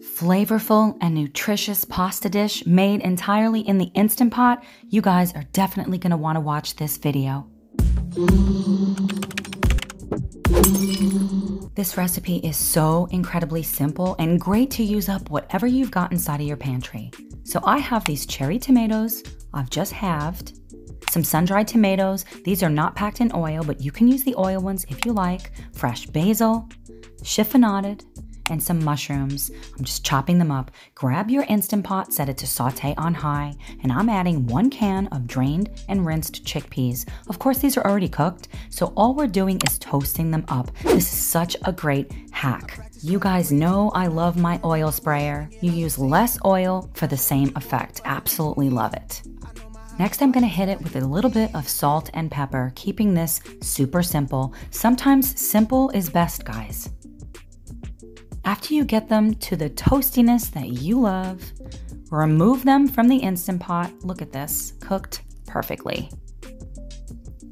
Flavorful and nutritious pasta dish made entirely in the Instant Pot. You guys are definitely going to want to watch this video. This recipe is so incredibly simple and great to use up whatever you've got inside of your pantry. So I have these cherry tomatoes I've just halved, some sun-dried tomatoes. These are not packed in oil, but you can use the oil ones if you like, fresh basil, chiffonaded, and some mushrooms. I'm just chopping them up. Grab your Instant Pot, set it to saute on high, and I'm adding 1 can of drained and rinsed chickpeas. Of course, these are already cooked, so all we're doing is toasting them up. This is such a great hack. You guys know I love my oil sprayer. You use less oil for the same effect. Absolutely love it. Next, I'm gonna hit it with a little bit of salt and pepper, keeping this super simple. Sometimes simple is best, guys. After you get them to the toastiness that you love, remove them from the Instant Pot. Look at this, cooked perfectly.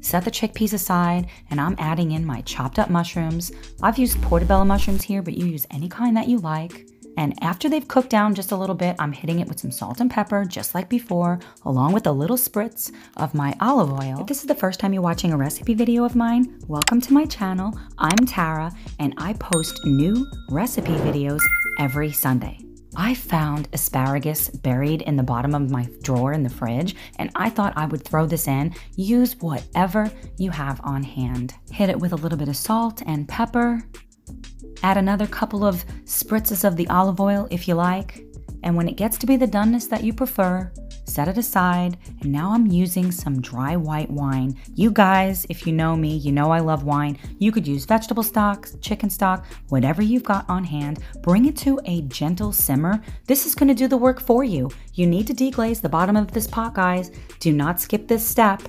Set the chickpeas aside, and I'm adding in my chopped up mushrooms. I've used Portobello mushrooms here, but you use any kind that you like. And after they've cooked down just a little bit, I'm hitting it with some salt and pepper, just like before, along with a little spritz of my olive oil. If this is the first time you're watching a recipe video of mine, welcome to my channel. I'm Tara, and I post new recipe videos every Sunday. I found asparagus buried in the bottom of my drawer in the fridge, and I thought I would throw this in. Use whatever you have on hand. Hit it with a little bit of salt and pepper. Add another couple of spritzes of the olive oil if you like. And when it gets to be the doneness that you prefer, set it aside. And now I'm using some dry white wine. You guys, if you know me, you know I love wine. You could use vegetable stock, chicken stock, whatever you've got on hand. Bring it to a gentle simmer. This is gonna do the work for you. You need to deglaze the bottom of this pot, guys. Do not skip this step.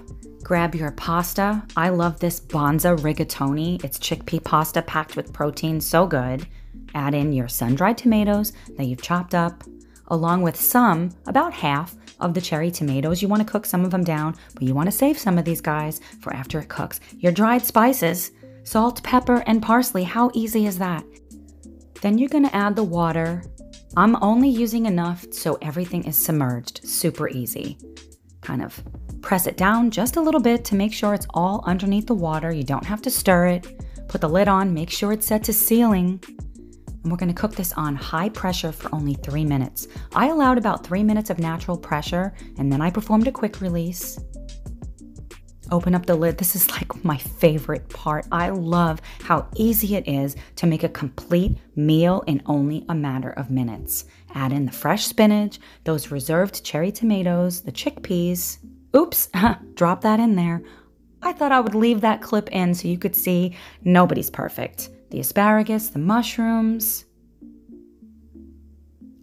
Grab your pasta. I love this Bonza rigatoni. It's chickpea pasta packed with protein, so good. Add in your sun-dried tomatoes that you've chopped up, along with about half of the cherry tomatoes. You want to cook some of them down, but you want to save some of these guys for after it cooks. Your dried spices, salt, pepper, and parsley. How easy is that? Then you're going to add the water. I'm only using enough so everything is submerged. Super easy. Kind of press it down just a little bit to make sure it's all underneath the water. You don't have to stir it. Put the lid on, make sure it's set to sealing. And we're gonna cook this on high pressure for only 3 minutes. I allowed about 3 minutes of natural pressure, and then I performed a quick release. Open up the lid. This is like my favorite part. I love how easy it is to make a complete meal in only a matter of minutes. Add in the fresh spinach, those reserved cherry tomatoes, the chickpeas. Oops, drop that in there. I thought I would leave that clip in so you could see nobody's perfect. The asparagus, the mushrooms.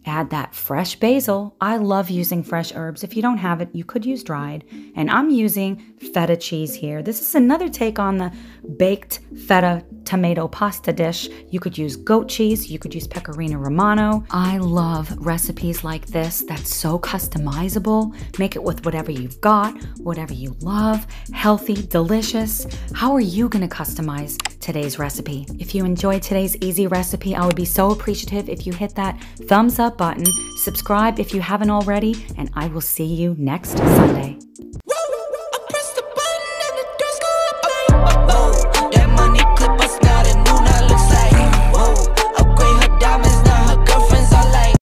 Add that fresh basil. I love using fresh herbs. If you don't have it, you could use dried. And I'm using feta cheese here. This is another take on the baked feta tomato pasta dish. You could use goat cheese. You could use pecorino romano. I love recipes like this that's so customizable. Make it with whatever you've got, whatever you love, healthy, delicious. How are you gonna customize today's recipe? If you enjoyed today's easy recipe, I would be so appreciative if you hit that thumbs up button, subscribe if you haven't already, and I will see you next Sunday.